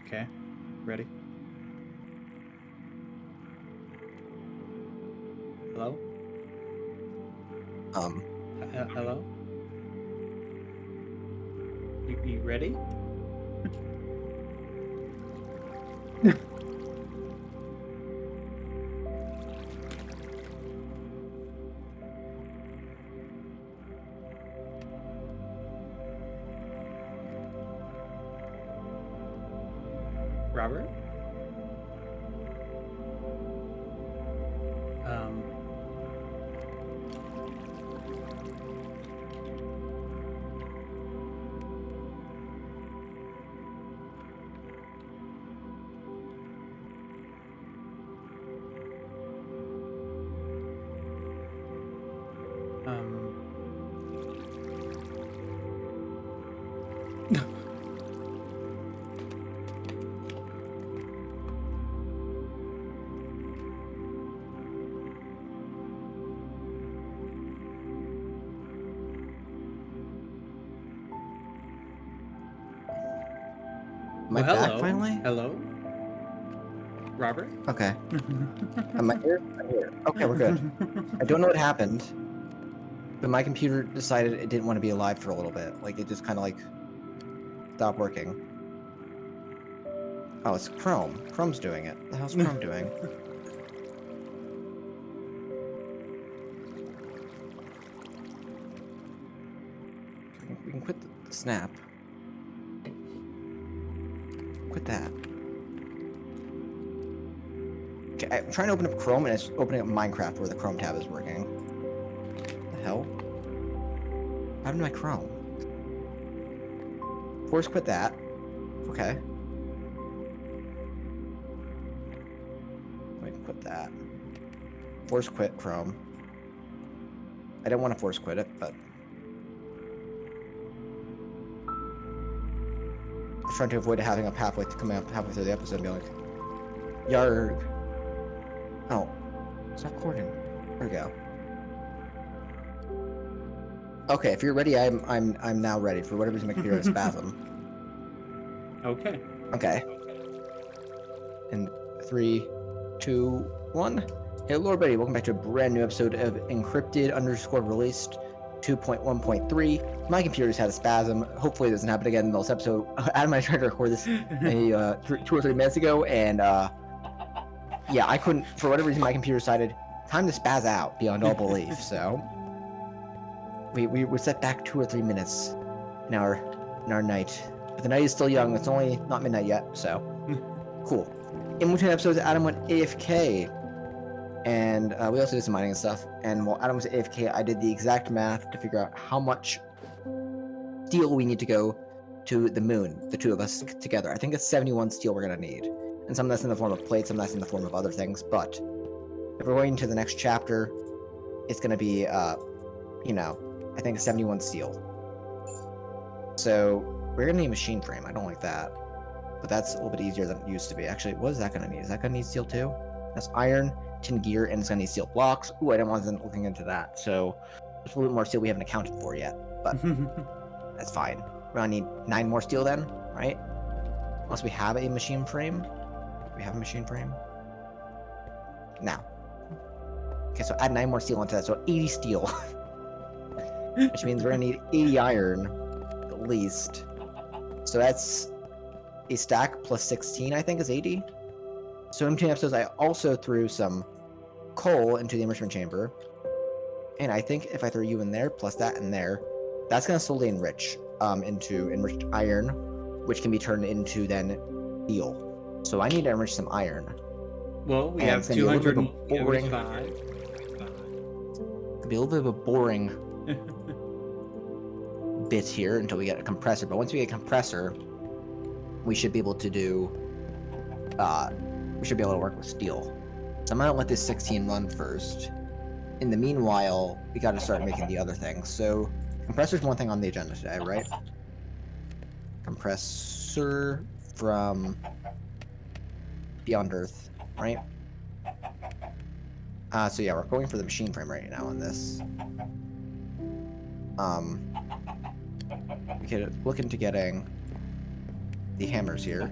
Okay, ready? Hello? Hello? You ready? Robert? Um... Am I back finally? Hello? Robert? Okay. Am I here? I'm here. Okay, we're good. I don't know what happened, but my computer decided it didn't want to be alive for a little bit. Like, it just kind of, like, stopped working. Oh, it's Chrome. Chrome's doing it. What the hell's Chrome doing? We can quit the snap. Quit that. Okay, I'm trying to open up Chrome, and it's opening up Minecraft where the Chrome tab is working. What the hell? What happened to my Chrome? Force quit that. Okay. Wait, quit that. Force quit Chrome. I didn't want to force quit it, but I was trying to avoid having up halfway through the episode and be like, "Yarg." Oh, stop recording. There we go. Okay, if you're ready, I'm now ready. For whatever reason, my computer has spasm. Okay. Okay. In 3, 2, 1. Hello, everybody. Welcome back to a brand new episode of Encrypted_Released 2.1.3. My computer's had a spasm. Hopefully, it doesn't happen again in this episode. Adam and I tried to record this 2 or 3 minutes ago, and yeah, I couldn't. For whatever reason, my computer decided time to spaz out beyond all belief. So we were set back 2 or 3 minutes in our night. But the night is still young. It's only not midnight yet. So cool. In between episodes, Adam went AFK, and we also did some mining and stuff. And while Adam was AFK, I did the exact math to figure out how much steel we need to go to the moon, the two of us together. I think it's 71 steel we're gonna need, and some of that's in the form of plates, some of that's in the form of other things. But if we're going to the next chapter, it's gonna be, you know, I think 71 steel. So we're gonna need a machine frame. I don't like that, but that's a little bit easier than it used to be. Actually, what is that gonna need? Is that gonna need steel too? That's iron, tin gear, and it's gonna need steel blocks. Ooh, I didn't want to looking into that. So there's a little bit more steel we haven't accounted for yet, but that's fine. We're gonna need 9 more steel then, right? Unless we have a machine frame. Do we have a machine frame? Now. Okay, so add 9 more steel onto that, so 80 steel. Which means we're gonna need 80 iron, at least. So that's a stack plus 16, I think, is 80. So in between episodes, I also threw some coal into the enrichment chamber. And I think if I throw you in there, plus that in there, that's gonna slowly enrich into enriched iron, which can be turned into then steel. So I need to enrich some iron. Well, we have 245. It'll be a little bit of a boring bit here until we get a compressor, but once we get a compressor, we should be able to do we should be able to work with steel. So I'm gonna let this 16 run first. In the meanwhile, we gotta start making the other things. So compressor's one thing on the agenda today, right? Compressor from Beyond Earth, right? So yeah, we're going for the machine frame right now on this. We could look into getting the hammers here.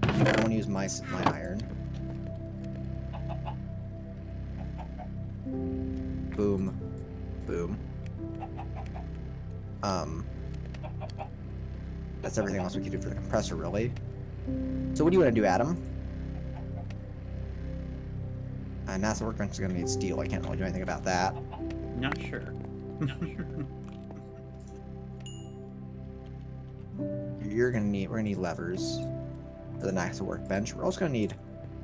I don't want to use my iron. Boom. Boom. That's everything else we can do for the compressor, really. So what do you want to do, Adam? NASA workbench is going to need steel. I can't really do anything about that. Not sure. We're gonna need levers for the NASA workbench. We're also gonna need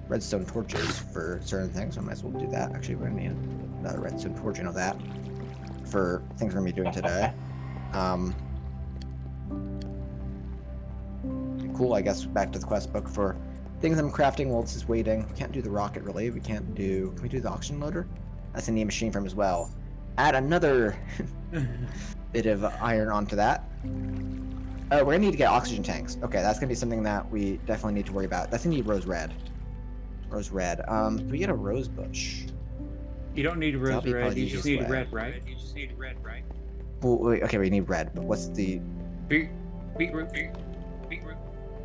redstone torches for certain things, so I might as well do that. Actually, we're gonna need another redstone torch, you know that, for things we're gonna be doing today. Cool, I guess back to the quest book for things I'm crafting while this is waiting. We can't do the rocket relay. Can we do the oxygen loader? That's gonna need a machine frame as well. Add another bit of iron onto that. Oh, we're gonna need to get oxygen tanks. Okay, that's gonna be something that we definitely need to worry about. That's gonna need rose red. Rose red. Do we get a rose bush? You don't need rose red. You just need red, right? Well, wait, okay, we need red, but what's the beetroot?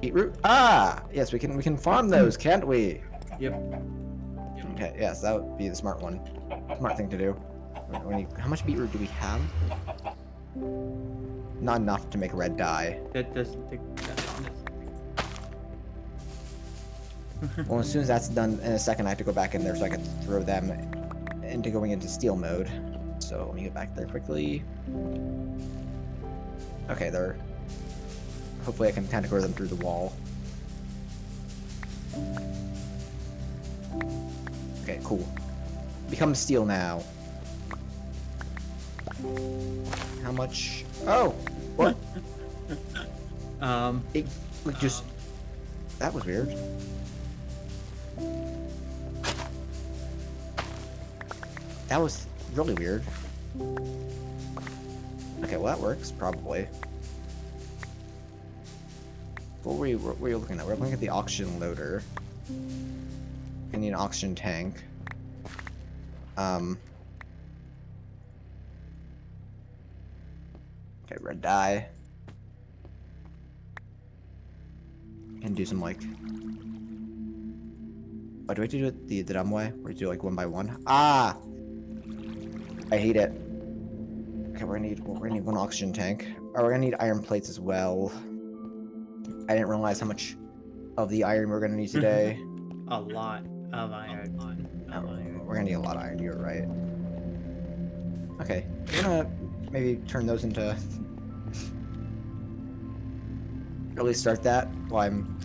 Beetroot? Ah, yes, we can farm those, can't we? Yep. Okay, yes, that would be the smart one. Smart thing to do. How much beetroot do we have? Not enough to make red dye. That doesn't take that long. Well, as soon as that's done in a second, I have to go back in there so I can throw them into going into steel mode. So let me get back there quickly. Okay, there. Hopefully I can kind of grow them through the wall. Okay, cool. Become steel now. How much? Oh! What? It like just... That was weird. That was really weird. Okay, well that works, probably. What were you looking at? We're looking at the oxygen loader. I need an oxygen tank. Okay, red dye. And do some like... Oh, do we have to do it the dumb way? Where we do like one by one? Ah! I hate it. Okay, we're gonna need one oxygen tank. Oh, we're gonna need iron plates as well. I didn't realize how much of the iron we're gonna need today. A lot of iron. We're gonna need a lot of iron, you're right. Okay, we're gonna maybe turn those into... Really start that while I'm...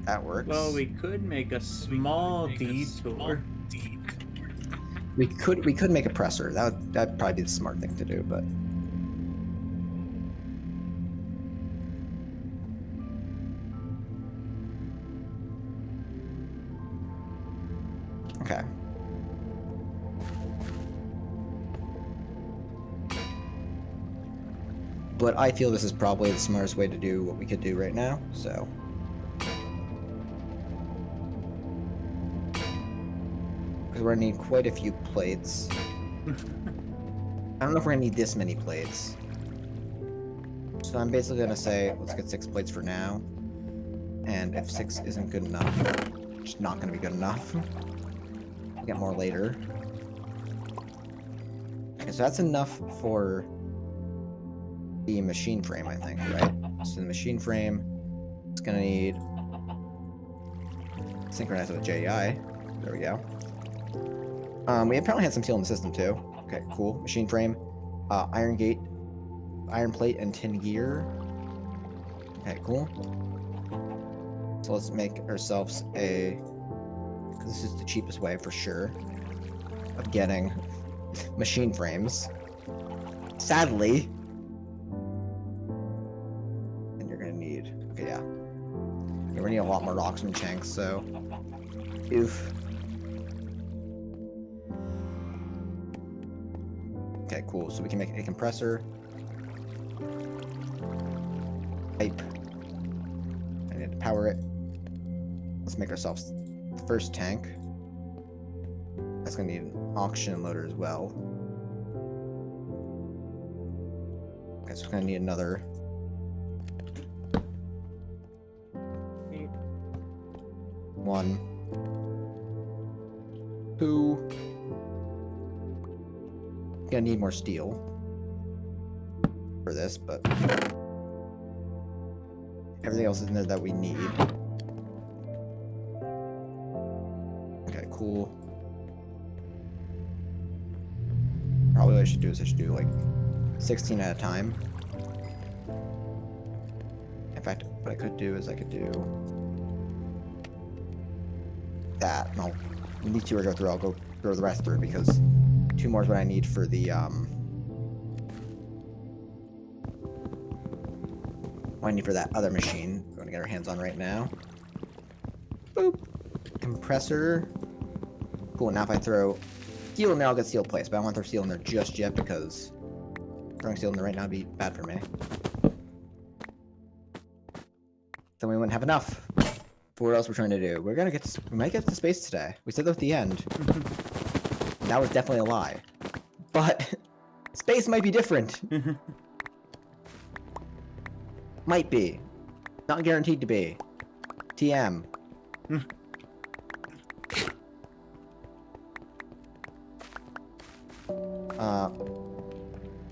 That works. Well, we could make a small detour. We could make a presser. That'd probably be the smart thing to do, but... Okay. But I feel this is probably the smartest way to do what we could do right now, so... Because we're gonna need quite a few plates. I don't know if we're gonna need this many plates. So I'm basically gonna say, let's get 6 plates for now. And if 6 isn't good enough, it's not gonna be good enough. We'll get more later. Okay, so that's enough for the machine frame, I think, right? So the machine frame is gonna need synchronize with JEI. There we go. We apparently had some steel in the system too. Okay, cool. Machine frame, iron gate, iron plate, and tin gear. Okay, cool. So let's make ourselves a... Because this is the cheapest way for sure of getting machine frames. Sadly. And you're gonna need... Okay, yeah. We're gonna need a lot more oxygen tanks, so... Oof. Okay, cool. So we can make a compressor. Pipe. I need to power it. Let's make ourselves the first tank. That's gonna need an oxygen loader as well. Okay, so we're gonna need another. One. Two. Gonna need more steel for this, but everything else is in there that we need. Okay, cool. Probably what I should do is I should do like 16 at a time. In fact, what I could do is I could do that. No, these two are go through. I'll go throw the rest through because 2 more is what I need for the what I need for that other machine. We're gonna get our hands on right now. Boop. Compressor. Cool. Now if I throw steel in there, I'll get steel placed. But I don't want to throw steel in there just yet because throwing steel in there right now would be bad for me. Then we wouldn't have enough. For what else we're trying to do? We're gonna get to, we might get to space today. We said that at the end. That was definitely a lie. But space might be different. Might be. Not guaranteed to be. TM.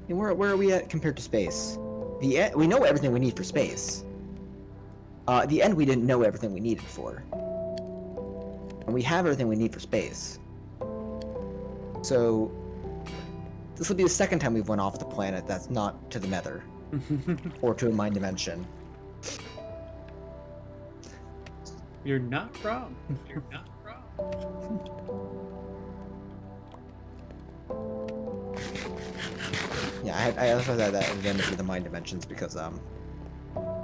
Where are we at compared to space? We know everything we need for space. At the end, we didn't know everything we needed for. And we have everything we need for space. So, this will be the second time we've went off the planet that's not to the nether. Or to a mind dimension. You're not wrong. You're not wrong. Yeah, I also had that again for the mind dimensions because, yeah,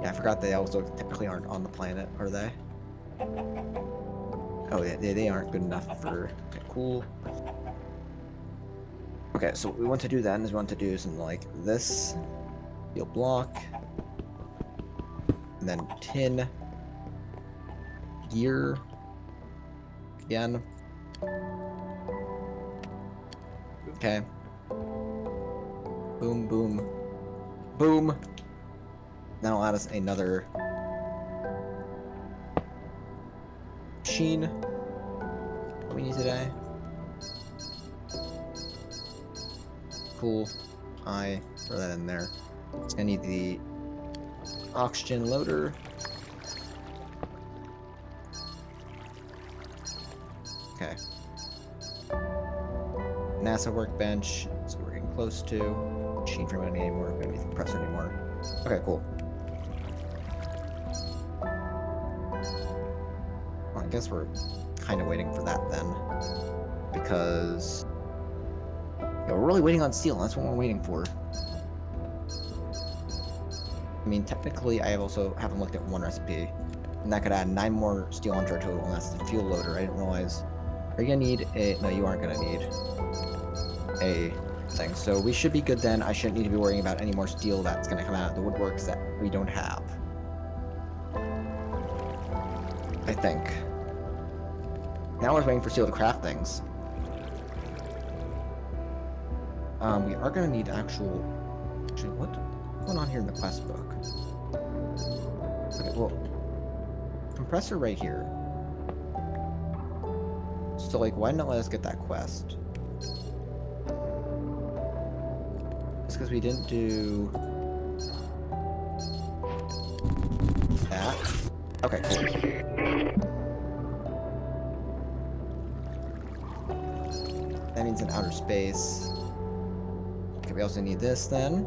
I forgot they also typically aren't on the planet, are they? Oh, they aren't good enough for... Okay, cool. Okay, so what we want to do then is we want to do something like this. Steel block. And then tin. Gear. Again. Okay. Boom, boom. Boom! That'll add us another machine that we need today. Cool. I throw that in there. It's gonna need the oxygen loader. Okay. NASA workbench. So we're getting close to. Machine frame, we don't need anymore. We don't need the compressor anymore. Okay, cool. Well, I guess we're kind of waiting for that then. Because... yeah, we're really waiting on steel. That's what we're waiting for. I mean, technically, I also haven't looked at one recipe. And that could add 9 more steel onto our total, and that's the fuel loader. I didn't realize. Are you gonna need a... no, you aren't gonna need a thing. So we should be good then. I shouldn't need to be worrying about any more steel that's gonna come out of the woodworks that we don't have. I think. Now we're waiting for steel to craft things. We are gonna need actual... actually, what's going on here in the quest book? Okay, well... compressor right here. So, like, why not let us get that quest? It's because we didn't do... that. Okay, cool. That means in outer space. Okay, we also need this then.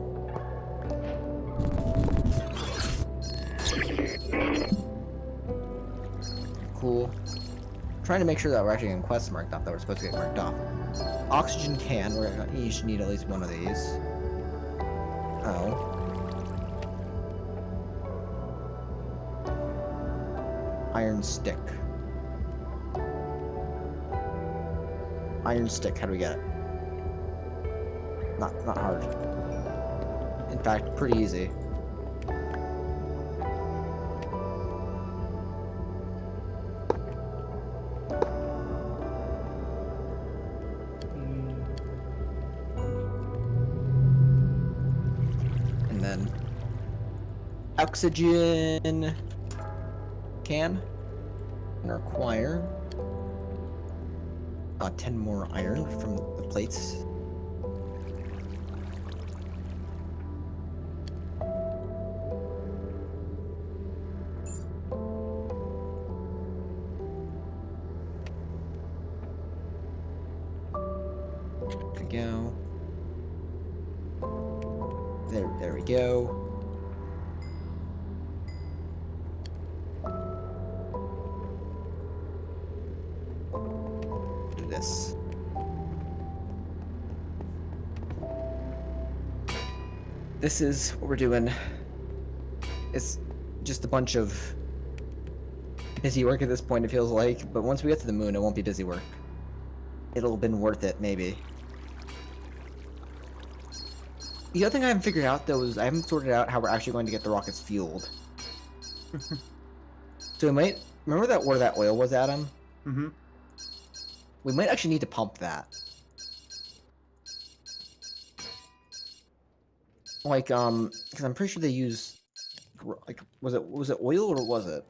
Cool. Trying to make sure that we're actually getting quests marked off that we're supposed to get marked off. Oxygen can. We're gonna each need at least one of these. Oh. Iron stick. Iron stick. How do we get it? Not hard. In fact, pretty easy. then oxygen can and require 10 more iron from the plates. There we go. There we go. Do this. This is what we're doing. It's just a bunch of busy work at this point, it feels like, but once we get to the moon, it won't be busy work. It'll have been worth it, maybe. The other thing I haven't figured out, though, is I haven't sorted out how we're actually going to get the rockets fueled. So we might... Remember that where that oil was, Adam? Mm-hmm. We might actually need to pump that. Like, because I'm pretty sure they use... Like, was it oil or was it?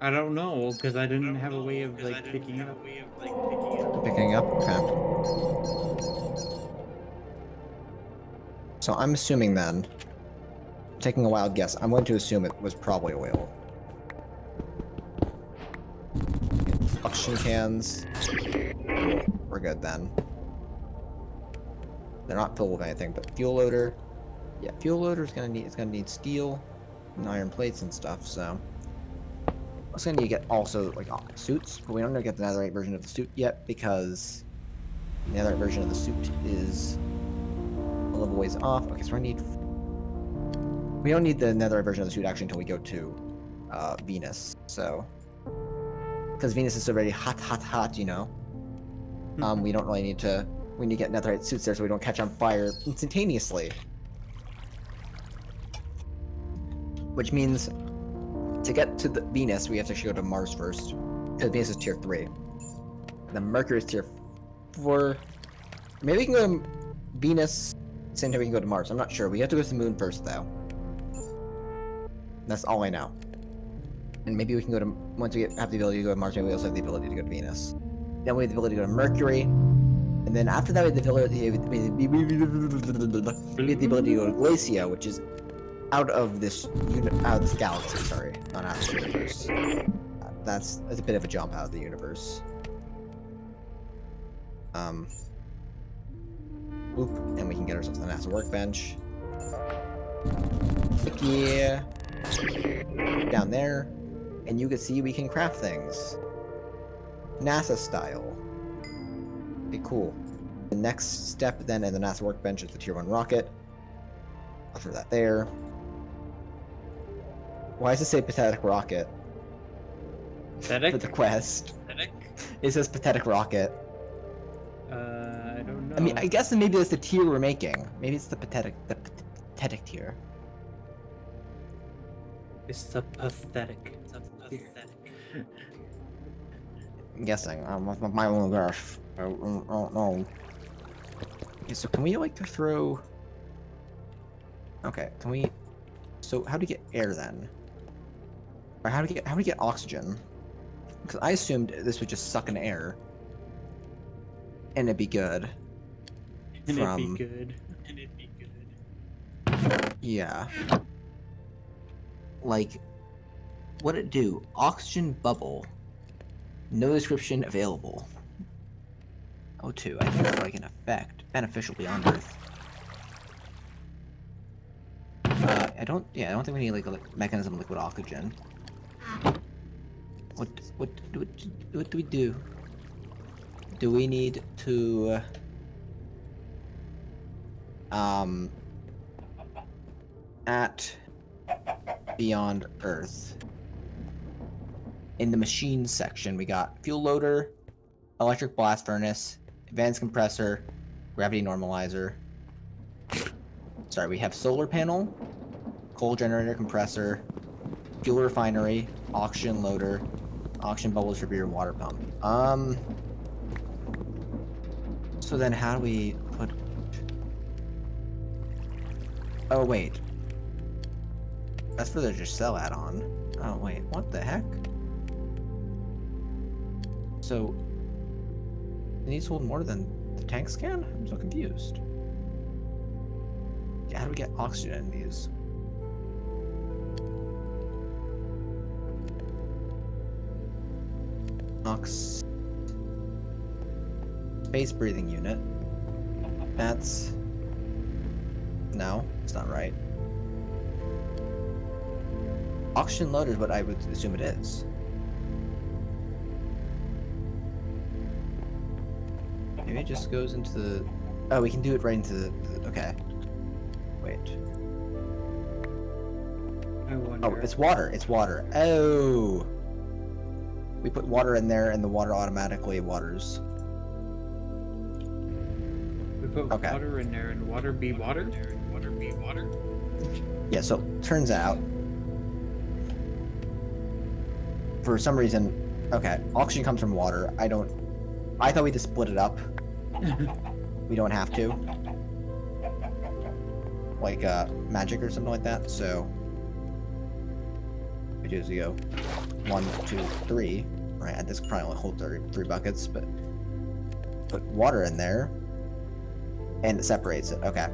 I don't know, because I didn't have a way of, like, picking it up. Picking up? Okay. So I'm assuming then, taking a wild guess, I'm going to assume it was probably oil. Oxygen cans. We're good then. They're not filled with anything, but fuel loader. Yeah, fuel loader is gonna need steel and iron plates and stuff, so it's gonna need to get also like suits, but we don't know get the netherite version of the suit yet because the netherite version of the suit is a little ways off. Okay, so we don't need the netherite version of the suit actually until we go to Venus, so because Venus is already hot, you know. We don't really need to. We need to get netherite suits there so we don't catch on fire instantaneously. Which means to get to the Venus, we have to actually go to Mars first, because Venus is tier 3. And then Mercury is tier 4. Maybe we can go to Venus, same time we can go to Mars. I'm not sure. We have to go to the moon first, though. That's all I know. And maybe we can go to, once we have the ability to go to Mars, maybe we also have the ability to go to Venus. Then we have the ability to go to Mercury. And then after that, we have the ability, to go to Glacia, which is out of this galaxy, sorry, not out of the universe. That's a bit of a jump out of the universe. Oop, and we can get ourselves the NASA workbench. Yeah. Down there. And you can see we can craft things. NASA style. Be cool. The next step then in the NASA workbench is the tier 1 rocket. I'll throw that there. Why does it say pathetic rocket? Pathetic? For the quest. Pathetic? It says pathetic rocket. I don't know. I mean, I guess maybe it's the tier we're making. Maybe it's the pathetic tier. It's the pathetic. I'm guessing. With my own guess. I don't know. Okay, so can we like throw? Okay, can we? So how do we get air then? Or how do we get oxygen? Because I assumed this would just suck in air, and it'd be good. And it'd be good. Yeah. Like, what'd it do? Oxygen bubble. No description available. O2, I think it's like an effect. Beneficial beyond Earth. I don't think we need like a mechanism of liquid oxygen. What do we do? Do we need to at beyond Earth? In the machines section, we got fuel loader, electric blast furnace, advanced compressor, gravity normalizer. Sorry, we have solar panel, coal generator compressor, fuel refinery, oxygen loader, oxygen bubble distributor, water pump. So then how do we put... Oh, wait. That's for the Giselle add-on. Oh wait, what the heck? So these hold more than the tanks can? I'm so confused. Yeah, how do we get oxygen in these? Ox space breathing unit. That's no, it's not right. Oxygen loader is what I would assume it is. Maybe it just goes into the... Oh, we can do it right into the... Okay. Wait. I wonder. Oh, it's water. It's water. Oh! We put water in there and the water automatically waters. We put water in there and water be water? Yeah, so turns out... For some reason... Okay, oxygen comes from water. I thought we just split it up. We don't have to. Like, magic or something like that, so... What we do is we go 1, 2, 3. Right, this could probably only hold 3 buckets, but... Put water in there. And it separates it, okay.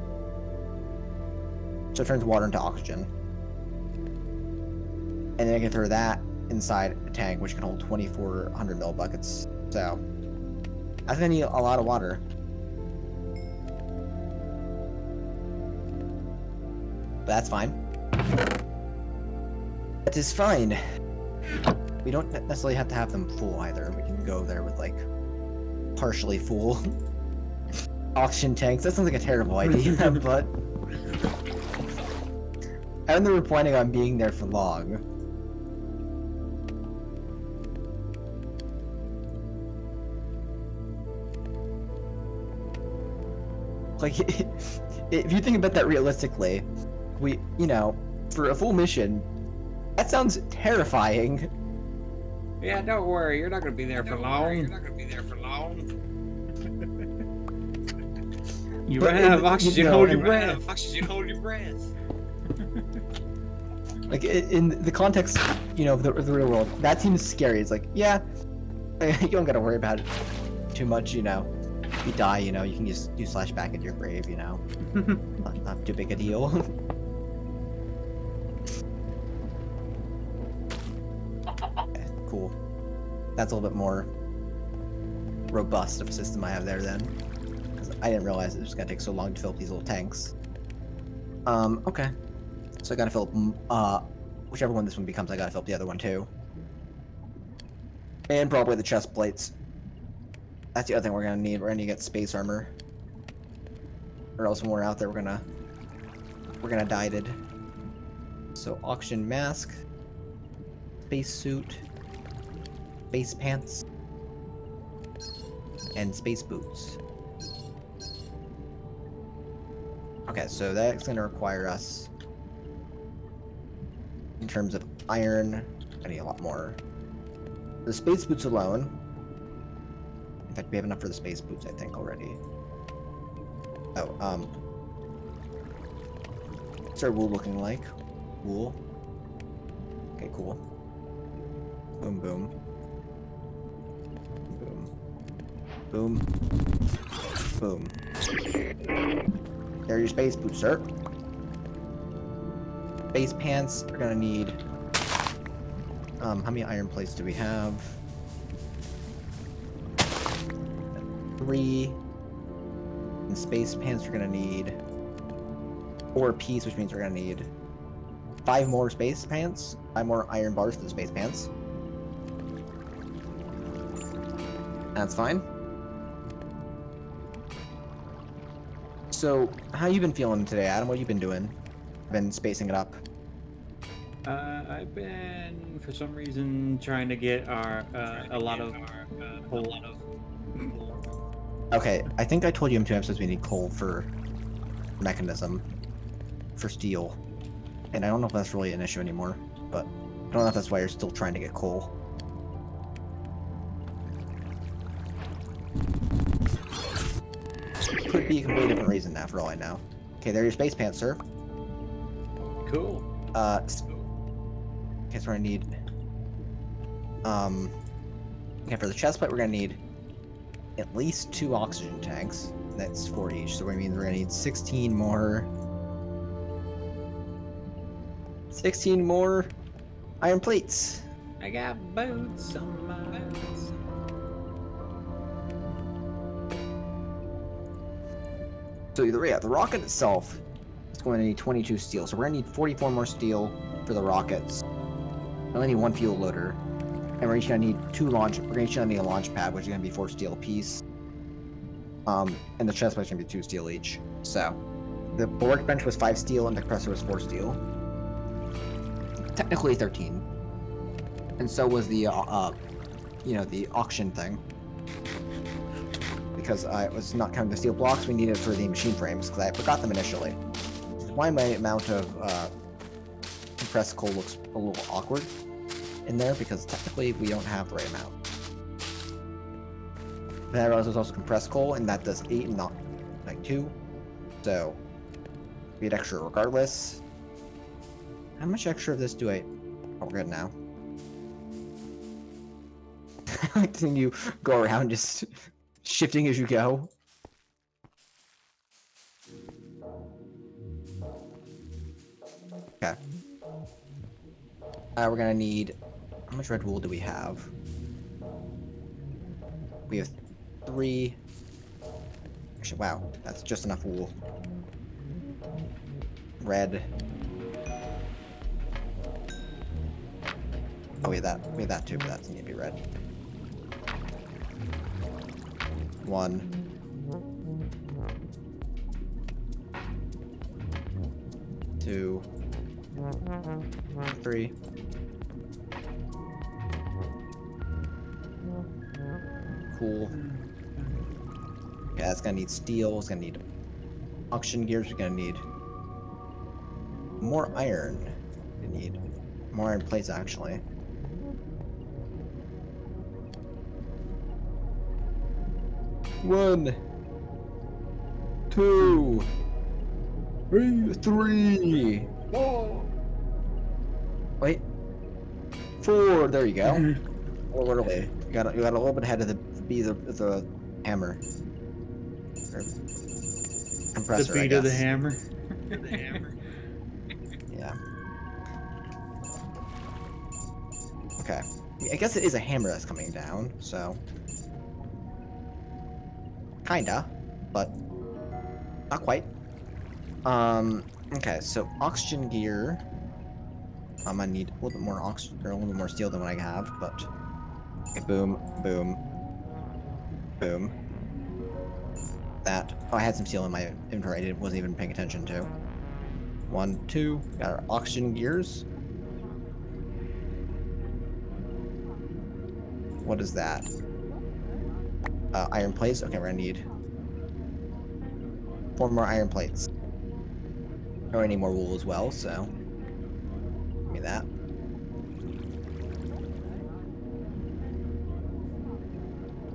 So it turns water into oxygen. And then I can throw that inside a tank, which can hold 2,400 ml buckets. So... That's gonna need a lot of water. But that's fine. That is fine. We don't necessarily have to have them full either. We can go there with like partially full oxygen tanks. That sounds like a terrible idea, but I don't think we're planning on being there for long. Like, if you think about that realistically, for a full mission, that sounds terrifying. Yeah, don't worry, you're not gonna be there for long. You run out of oxygen, hold your breath. Like, in the context, of the real world, that seems scary. It's like, yeah, you don't gotta worry about it too much, If you die, you can just do slash back into your grave, not too big a deal. Okay, cool. That's a little bit more robust of a system I have there then. Because I didn't realize it was gonna take so long to fill up these little tanks. Okay. So I gotta fill up, whichever one this one becomes, I gotta fill up the other one too. And probably the chest plates. That's the other thing we're gonna need. We're gonna get space armor, or else when we're out there, we're gonna die-ed. So oxygen mask, space suit, space pants, and space boots. Okay, so that's gonna require us, in terms of iron, I need a lot more. The space boots alone. In fact, we have enough for the space boots, I think, already. Oh, what's our wool looking like? Wool. Okay, cool. Boom, boom. Boom. Boom. Boom. There are your space boots, sir. Space pants are gonna need... how many iron plates do we have? 3. And space pants, we're gonna need 4 apiece, which means we're gonna need 5 more space pants, 5 more iron bars for the space pants. That's fine. So, how you been feeling today, Adam? What have you been doing? Been spacing it up? I've been, for some reason, trying to get a lot of coal. Okay, I think I told you in 2 episodes we need coal for mechanism, for steel. And I don't know if that's really an issue anymore, but I don't know if that's why you're still trying to get coal. Could be a completely different reason now, for all I know. Okay, there are your space pants, sir. Cool. Okay, so we're gonna need. Okay, for the chest plate, we're gonna need at least 2 oxygen tanks. That's 4 each. So that means we're gonna need 16 more. 16 more iron plates. I got boots on my boots. So the rocket itself is going to need 22 steel. So we're gonna need 44 more steel for the rockets. We only need 1 fuel loader, and we're each gonna need 2 launch. We're each gonna need a launch pad, which is gonna be 4 steel apiece. And the chest plate's gonna be 2 steel each. So the workbench was 5 steel, and the compressor was 4 steel. Technically 13. And so was the the auction thing. Because I was not counting the steel blocks we needed for the machine frames, because I forgot them initially. Why my amount of compressed coal looks a little awkward in there, because technically we don't have the right amount. But I realized there's also compressed coal, and that does 8 and not like 2. So we had extra regardless. How much extra of this do I... Oh, we're good now. I like seeing you go around just shifting as you go. Okay. We're gonna need... How much red wool do we have? We have 3... Actually, wow. That's just enough wool. Red. Oh, we had that too, but that doesn't need to be red. 1. 2. 3. Cool. Okay, that's gonna need steel, it's gonna need auction gears, we're gonna need more iron. We need more iron plates actually. One, 2, 3. Whoa. Wait. 4. There you go. Oh, literally, you got a little bit ahead of the hammer. Or compressor. The beat of the hammer. Yeah. Okay. I guess it is a hammer that's coming down, so. Kinda, but not quite. Okay, so oxygen gear. I'm gonna need a little bit more oxygen, or a little bit more steel than what I have, but okay, boom, boom, boom. That. Oh, I had some steel in my inventory. I wasn't even paying attention to. 1, 2. Got our oxygen gears. What is that? Iron plates. Okay, we're gonna need 4 more iron plates. Or I need more wool as well, so give me that.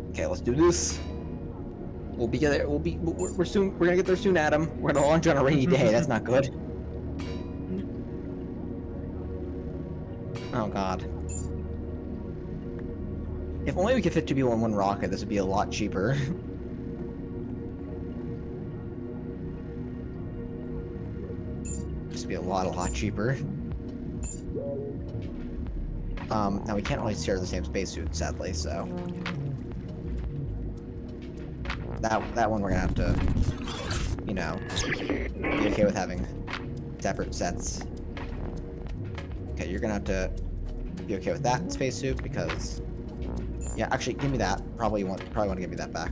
Okay, let's do this. We'll be there. We're soon. We're gonna get there soon, Adam. We're gonna launch on a rainy day. That's not good. Oh God. If only we could fit 2 people in one rocket, this would be a lot cheaper. This would be a lot cheaper. Now we can't really share the same spacesuit, sadly, so... That one we're gonna have to, you know, be okay with having separate sets. Okay, you're gonna have to be okay with that spacesuit, because... Yeah, actually, give me that. Probably want to give me that back.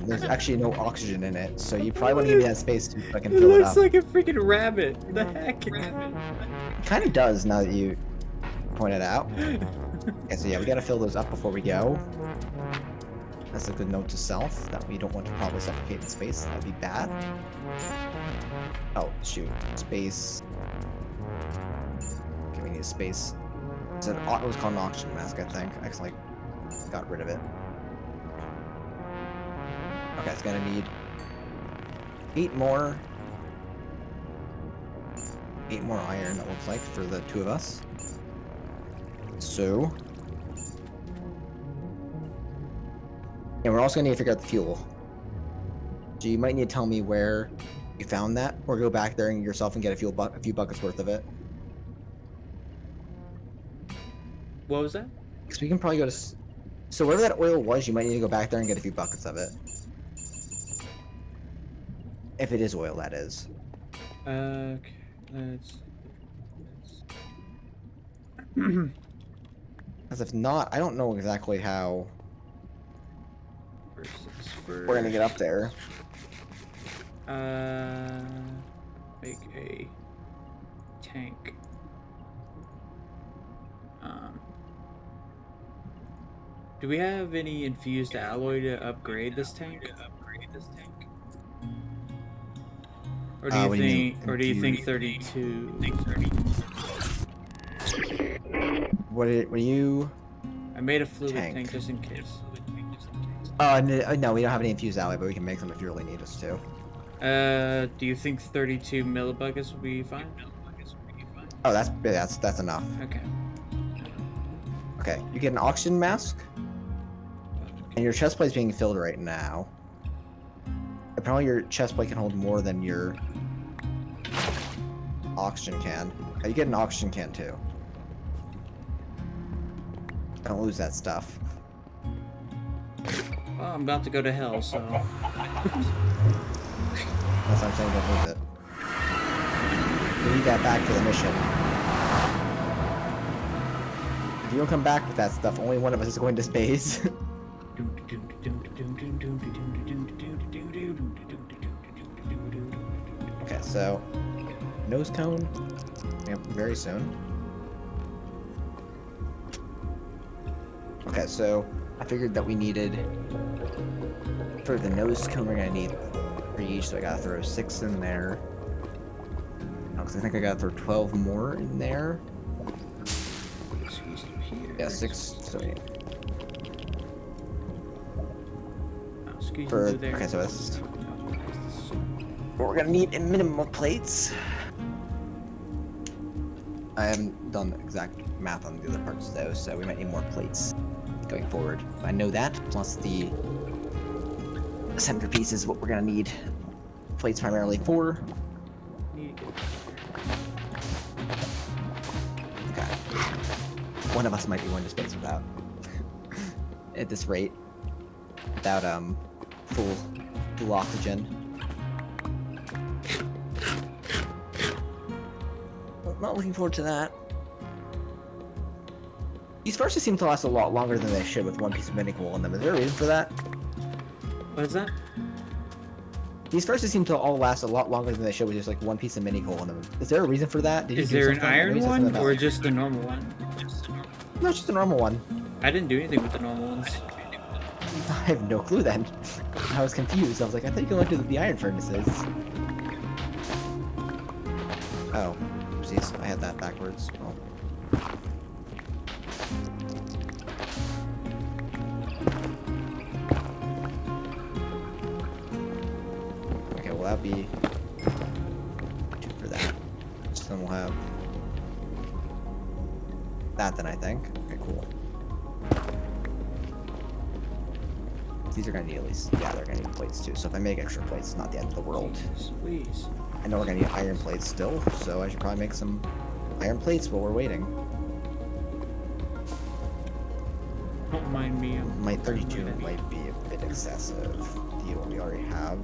There's actually no oxygen in it, so you probably want to give me that space so I can fill it up. It looks like a freaking rabbit. The heck? It kind of does now that you point it out. Okay, so yeah, we gotta fill those up before we go. That's a good note to self, that we don't want to probably suffocate in space. That would be bad. Oh, shoot. Space. Okay, we need a space. It was called an oxygen mask, I think. I just, like, got rid of it. Okay, it's gonna need 8 more. 8 more iron, that looks like, for the 2 of us. So... And we're also going to need to figure out the fuel. So you might need to tell me where you found that, or go back there and yourself and get a few buckets worth of it. What was that? Because we can probably go to... So wherever that oil was, you might need to go back there and get a few buckets of it. If it is oil, that is. Okay, let's... Because if not, I don't know exactly how First. we're gonna get up there. Make a tank. Do we have any infused alloy to upgrade this tank? Or do you think? Or do you think 32? What are you? I made a fluid tank just in case. No, we don't have any infused alloy, but we can make them if you really need us to. Do you think 32 millibuckets will be fine? Oh, that's enough. Okay. Okay, you get an oxygen mask, and your chest plate's being filled right now. Apparently, your chest plate can hold more than your oxygen can. Oh, you get an oxygen can too. Don't lose that stuff. Well, I'm about to go to hell, so. That's what I'm saying, don't lose it. We need that back for the mission. If you don't come back with that stuff, only one of us is going to space. Okay, so nose cone. Yep, very soon. Okay, so I figured that we needed for the nose cone we're gonna need 3 each, so I gotta throw 6 in there. Because I think I gotta throw 12 more in there. Yeah, 6. Sorry. Okay, so that's what we're gonna need in minimum of plates. I haven't done the exact math on the other parts though, so we might need more plates going forward. I know that, plus the centerpiece is what we're gonna need plates primarily for. Okay. One of us might be going to space without, at this rate, without full oxygen. Well, not looking forward to that. These verses seem to last a lot longer than they should with one piece of mini coal in them. Is there a reason for that? What is that? These verses seem to all last a lot longer than they should with just like one piece of mini coal in them. Is there a reason for that? Is there an iron one or just the normal one? No, it's just a normal one. I didn't do anything with the normal ones. I have no clue then. I was confused. I was like, I think you went to the iron furnaces. Oh, oopsies. I had that backwards. Oh. Okay, well that'd be 2 for that. So then we'll have that then, I think. Okay, cool. These are gonna need at least, yeah, they're gonna need plates too. So if I make extra plates, it's not the end of the world. Please. I know we're gonna need iron plates still, so I should probably make some iron plates while we're waiting. Don't mind me. My 32 might be a bit excessive. The what we already have.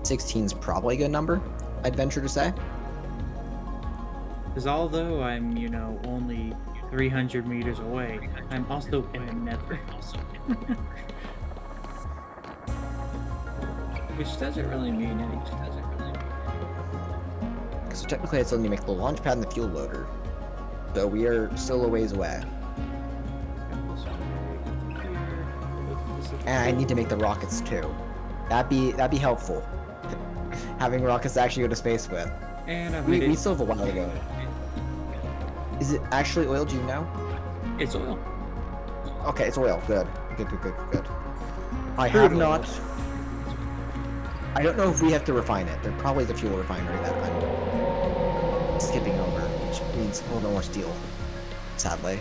16's probably a good number, I'd venture to say. Because although I'm, only 300 meters away, I'm also in the nether. Which doesn't really mean anything. So technically I still need to make the launch pad and the fuel loader. So we are still a ways away. And I need to make the rockets too. That'd be helpful. Having rockets to actually go to space with. And we still have a while to go. Is it actually oil? Do you know? It's oil. Okay, it's oil. Good. I have not. I don't know if we have to refine it. There probably is a fuel refinery that I'm skipping over, which means a little bit more steel, sadly.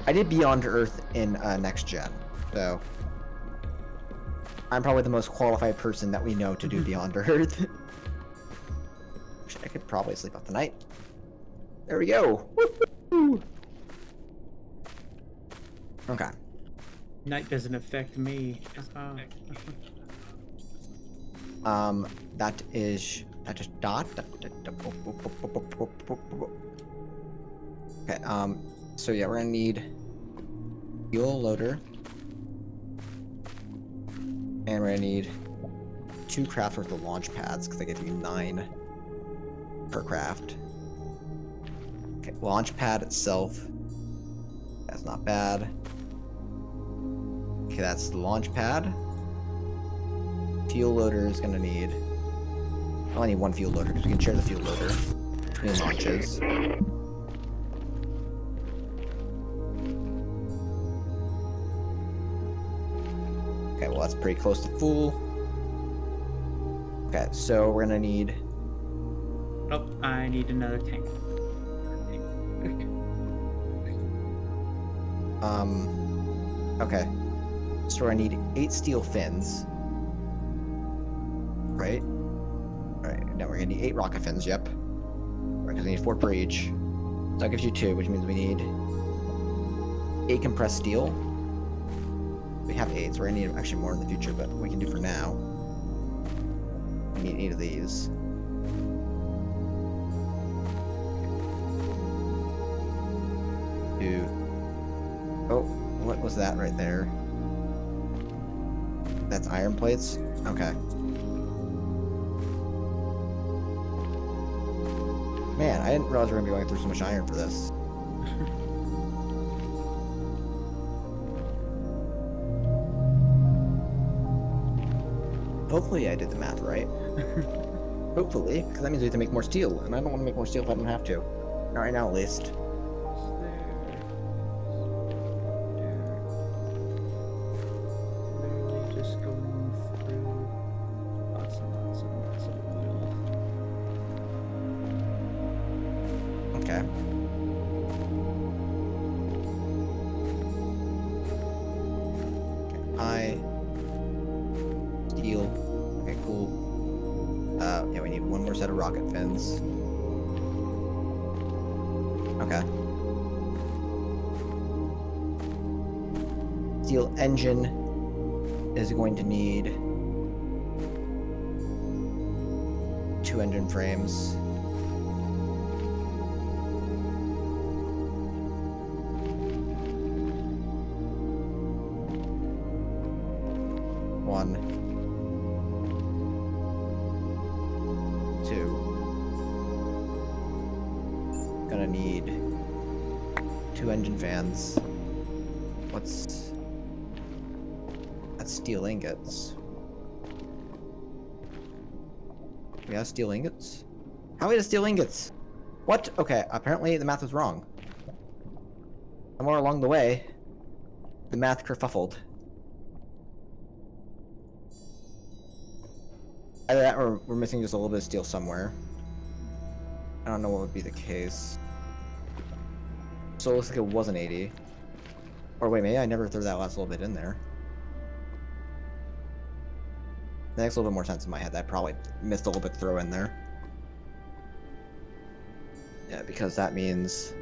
I did Beyond Earth in Next Gen, so I'm probably the most qualified person that we know to do Beyond Earth. I could probably sleep off the night. There we go. Woo-hoo! Okay. Night doesn't affect me. That is dot. Okay. So yeah, we're gonna need fuel loader, and we're gonna need 2 craft worth of launch pads because they get to be 9 per craft. Okay, launch pad itself. That's not bad. Okay, that's the launch pad. Fuel loader is gonna need. I only need 1 fuel loader because we can share the fuel loader between launches. Okay, well that's pretty close to full. Okay, so we're gonna need. Oh, I need another tank. Okay. So I need 8 steel fins. Right? Alright, now we're gonna need 8 rocket fins, yep. Right, because we need 4 per each. So that gives you 2, which means we need 8 compressed steel. We have 8, so we're gonna need actually more in the future, but we can do for now. We need 8 of these. Oh, what was that right there? That's iron plates? Okay. Man, I didn't realize we were gonna be going through so much iron for this. Hopefully I did the math right. Hopefully, because that means we have to make more steel, and I don't want to make more steel if I don't have to. Not right now, at least. Okay. Steel. Okay, cool. Yeah, we need 1 more set of rocket fins. Okay. Steel engine is going to need 2 engine frames. One, 2. Gonna need 2 engine fans. That's steel ingots. We have steel ingots? How we have steel ingots? What? Okay, apparently the math was wrong. Somewhere along the way, the math kerfuffled. Either that or we're missing just a little bit of steel somewhere. I don't know what would be the case. So it looks like it wasn't 80. Or wait, maybe I never threw that last little bit in there. That makes a little bit more sense in my head. I probably missed a little bit to throw in there. Yeah, because that means...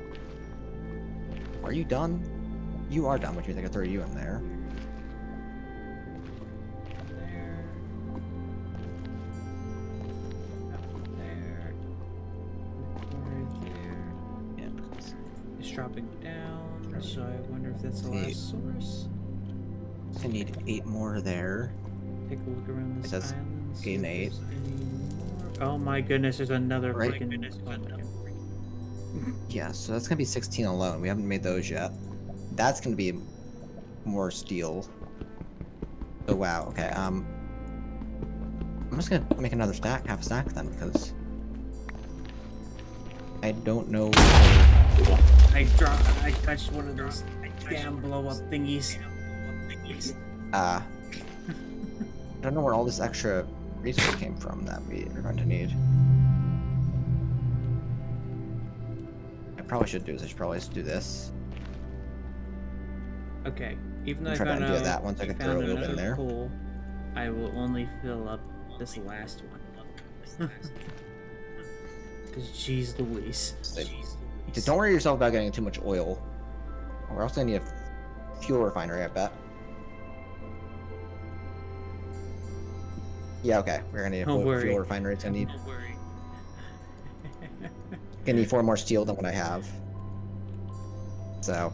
Are you done? You are done, which means I can throw you in there. Dropping down, so I wonder if that's the last source. I need 8 more there. Take a look around this island. Gain 8. Oh my goodness, there's another freaking... Yeah, so that's gonna be 16 alone. We haven't made those yet. That's gonna be more steel. Oh wow, okay, I'm just gonna make another stack, half a stack then, because I don't know. I touched one of those damn blow up thingies. I don't know where all this extra resource came from that we are going to need. I probably should do is I should probably just do this. Okay, even though And I try to found undo out that once I can throw found a loop in another there. coal, I will only fill up this last one. Because jeez Louise. Don't worry yourself about getting too much oil. We're also gonna need a fuel refinery, I bet. Yeah, okay. We're gonna need a Don't worry. fuel refinery. It's gonna need. Don't worry. Gonna need 4 more steel than what I have. So.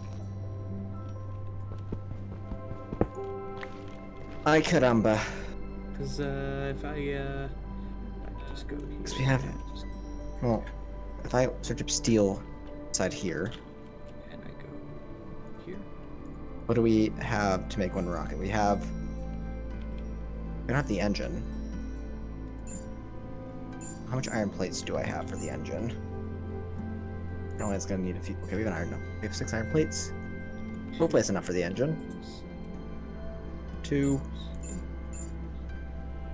I caramba. Because if I just go here. Because we have. Well, if I search up steel inside here. And I go here. What do we have to make one rocket? We have. We don't have the engine. How much iron plates do I have for the engine? Apparently it's gonna need a few. Okay, we have an iron. No, we have 6 iron plates. Hopefully it's enough for the engine. 2.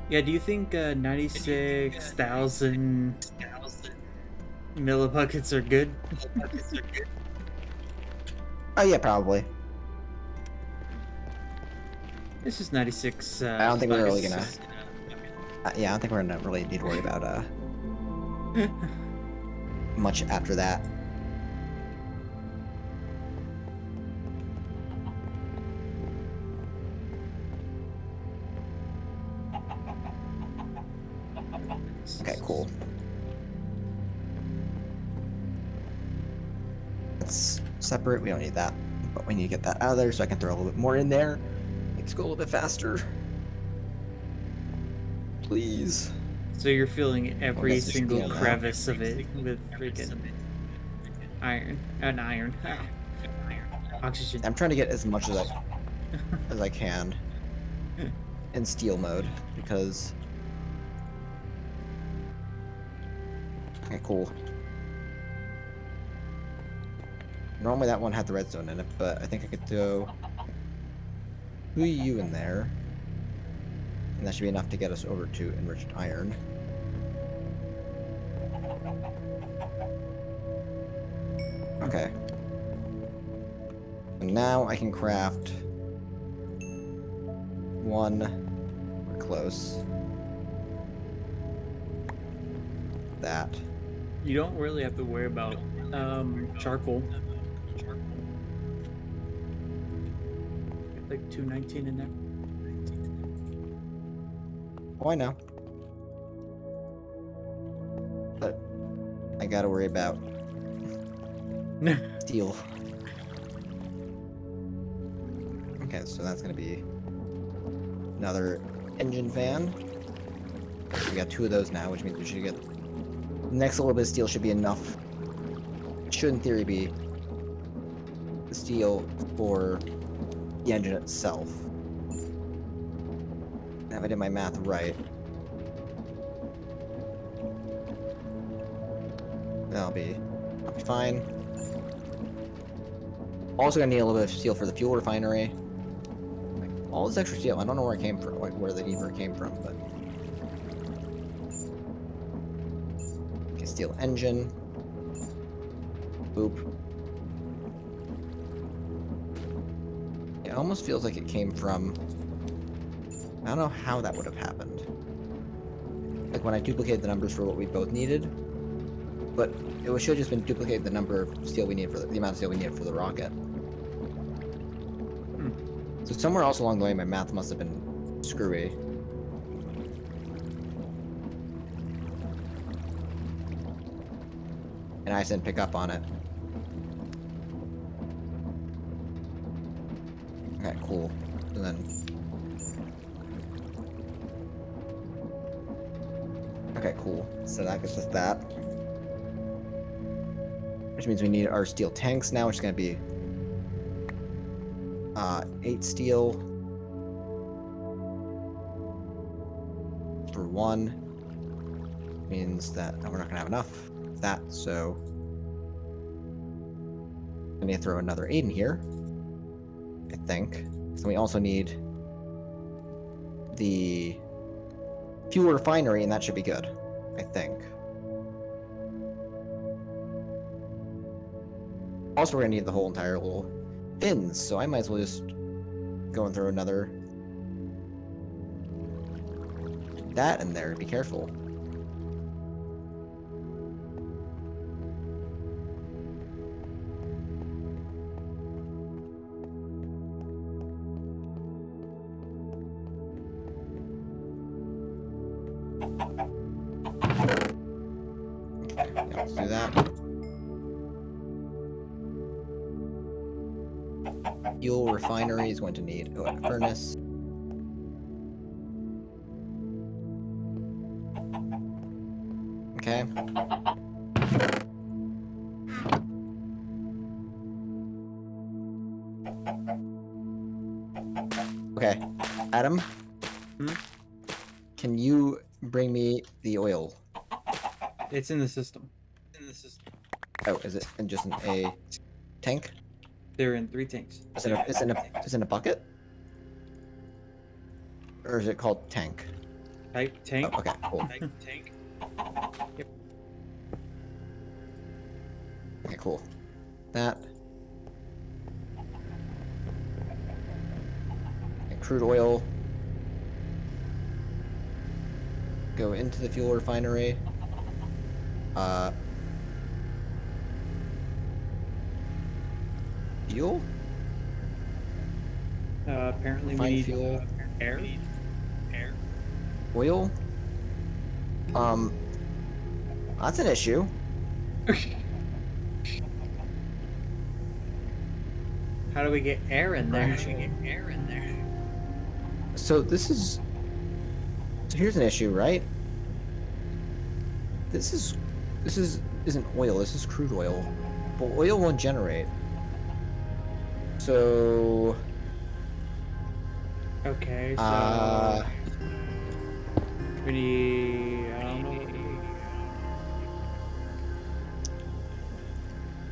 Yeah, do you think 96,000 millibuckets are good? Oh yeah, probably. It's just 96. I don't think we're really gonna. just- Yeah, I don't think we're gonna really need to worry about much after that. Okay, cool. Let's separate. We don't need that, but we need to get that out of there so I can throw a little bit more in there. Let's go a little bit faster. Please. So you're filling every guess it's single steel now. crevice of it with freaking iron. Iron. Oxygen. I'm trying to get as much as I can in steel mode because. Okay, cool. Normally that one had the redstone in it, but I think I could throw you in there. And that should be enough to get us over to enriched iron. Okay. And now I can craft one. We're close. That. You don't really have to worry about charcoal. Like 219 in there. Oh, I know. But I gotta worry about steel. Okay, so that's gonna be another engine fan. We got 2 of those now, which means we should get the next little bit of steel should be enough. It should, in theory, be the steel for the engine itself. Now, if I did my math right, that'll be fine. Also gonna need a little bit of steel for the fuel refinery. Like, all this extra steel, I don't know where it came from, like where the need for it came from, but okay, steel engine. Boop. It almost feels like it came from. I don't know how that would have happened. Like when I duplicated the numbers for what we both needed, but it should have just been duplicate the number of steel we need for the amount of steel we needed for the rocket. So somewhere else along the way, my math must have been screwy. And I just didn't pick up on it. Okay, cool. And then. Okay, cool. So that gets us that. Which means we need our steel tanks now, which is going to be 8 steel for 1. Means that we're not going to have enough of that, so I need to throw another 8 in here, I think. So we also need the fuel refinery, and that should be good, I think. Also, we're gonna need the whole entire little fins, so I might as well just go and throw another that in there. Be careful. Yeah, let's do that. Fuel refinery is going to need a furnace. Okay. Okay, Adam. Hmm? Can you bring me the oil? It's in the system. Oh, is it just in a tank? They're in 3 tanks. Is it in a bucket? Or is it called tank? Type tank. Oh, okay, cool. Tank. Yep. Okay, cool. That. And crude oil. Go into the fuel refinery. Fuel? Apparently we Find need fuel. air. Oil? That's an issue. How do we get air in there? So this is. So here's an issue, right? This isn't oil. This is crude oil, but oil won't generate. So. Okay, so we need. I don't know.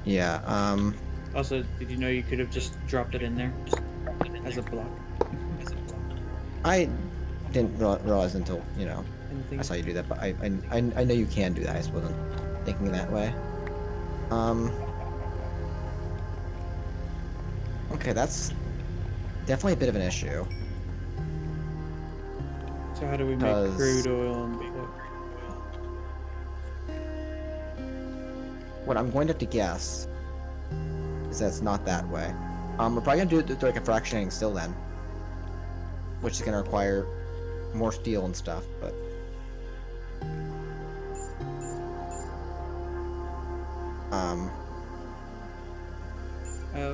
Yeah. Also, did you know you could have just dropped it in there as a block? I didn't realize until Anything? I saw you do that, but I know you can do that. I just wasn't thinking that way. Okay, that's definitely a bit of an issue. So how do we make 'Cause- crude oil and What I'm going to have to guess is that it's not that way. We're probably gonna do it through like a fractionating still then, which is gonna require more steel and stuff. But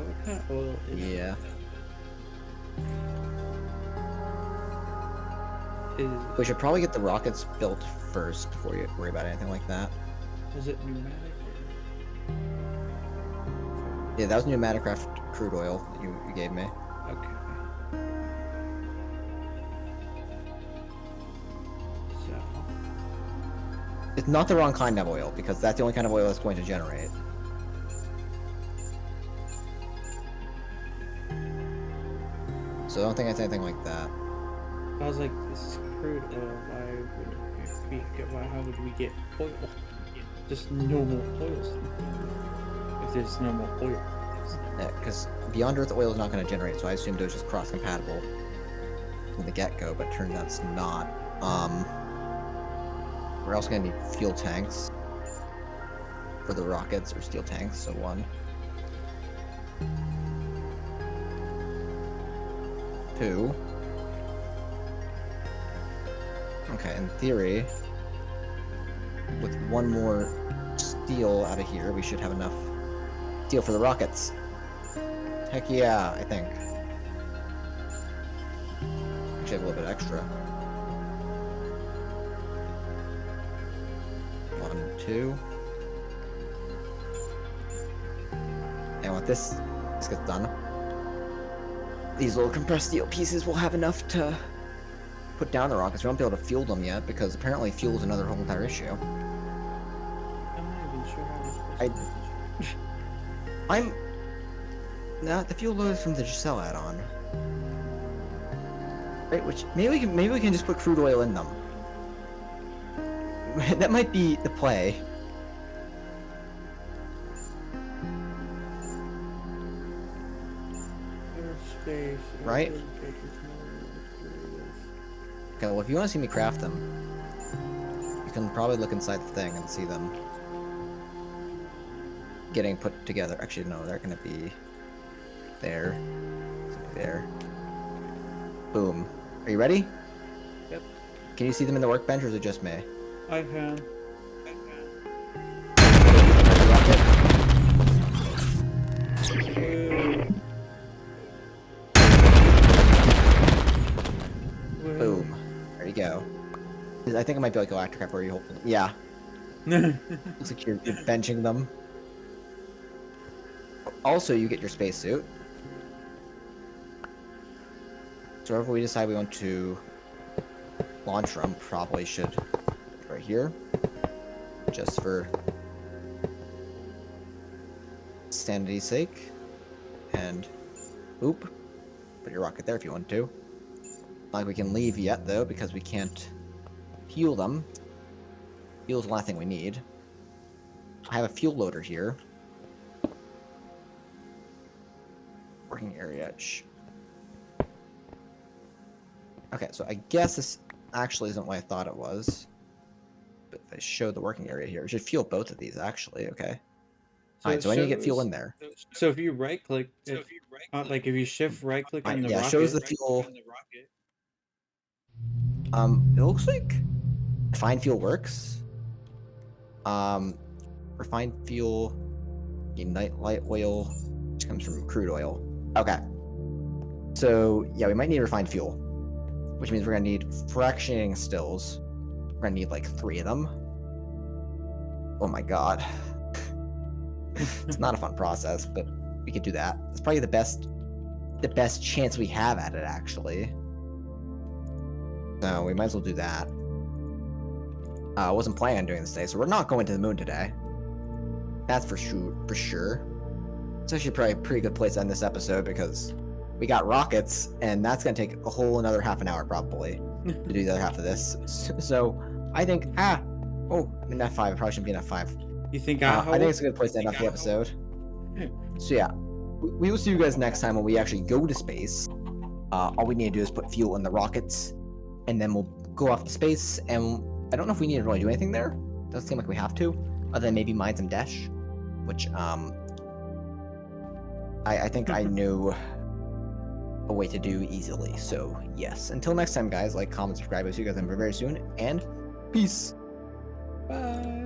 what kind of oil is yeah, we should probably get the rockets built first before you worry about anything like that. is it pneumatic? Yeah, that was pneumatic craft crude oil that you gave me. Okay. So It's not the wrong kind of oil because that's the only kind of oil that's going to generate. So I don't think it's anything like that. I was like, this is crude oil. How would we get oil? Just normal oil. If there's normal oil. Yeah, because Beyond Earth oil is not going to generate, so I assumed it was just cross-compatible from the get-go, but it turns out it's not. We're also going to need fuel tanks for the rockets, or steel tanks, so 1. 2. Okay, in theory, with 1 more steel out of here, we should have enough steel for the rockets. Heck yeah, I think. Actually, have a little bit extra. 1, 2. And with this gets done, these little compressed steel pieces will have enough to put down the rockets. We won't be able to fuel them yet because apparently fuel is another whole entire issue. I'm not even sure how we're supposed to. I'm not the fuel load is from the Giselle add-on. Right, which maybe we can just put crude oil in them. That might be the play. Airspace. Right? Okay, well, if you want to see me craft them, you can probably look inside the thing and see them getting put together. Actually, no, they're gonna be there. There. Boom. Are you ready? Yep. Can you see them in the workbench, or is it just me? I can. Boom. There you go. I think it might be like electric wrap where you hold. Yeah. Looks like you're benching them. Also, you get your spacesuit. So wherever we decide we want to launch from, probably should right here, just for sanity's sake. And oop, put your rocket there if you want to. Not like we can leave yet though, because we can't fuel them. Fuel's the last thing we need. I have a fuel loader here. Working area. Okay, so I guess this actually isn't what I thought it was. But if I show the working area here, it should fuel both of these actually, okay. Alright, so I need to get fuel in there. So if you right click, like if you shift right click on the yeah, rocket. it shows the fuel. It looks like refined fuel works. Refined fuel, light oil, which comes from crude oil. Okay. So yeah, we might need refined fuel, which means we're gonna need fractionating stills. We're gonna need like 3 of them. Oh my god. It's not a fun process, but we could do that. It's probably the best chance we have at it, actually. So we might as well do that. I wasn't planning on doing this today, so we're not going to the moon today. That's for sure. It's actually probably a pretty good place to end this episode because we got rockets, and that's gonna take a whole another half an hour probably to do the other half of this. So I think I'm in F5. I probably shouldn't be in F5. You think I think it's a good place to end off the episode. So yeah, we will see you guys next time when we actually go to space. All we need to do is put fuel in the rockets, and then we'll go off to space. And I don't know if we need to really do anything there. Doesn't seem like we have to, other than maybe mine some dash, which I think I knew a way to do easily. So yes, until next time, guys, like, comment, subscribe. I'll see you guys very soon, and peace. Bye.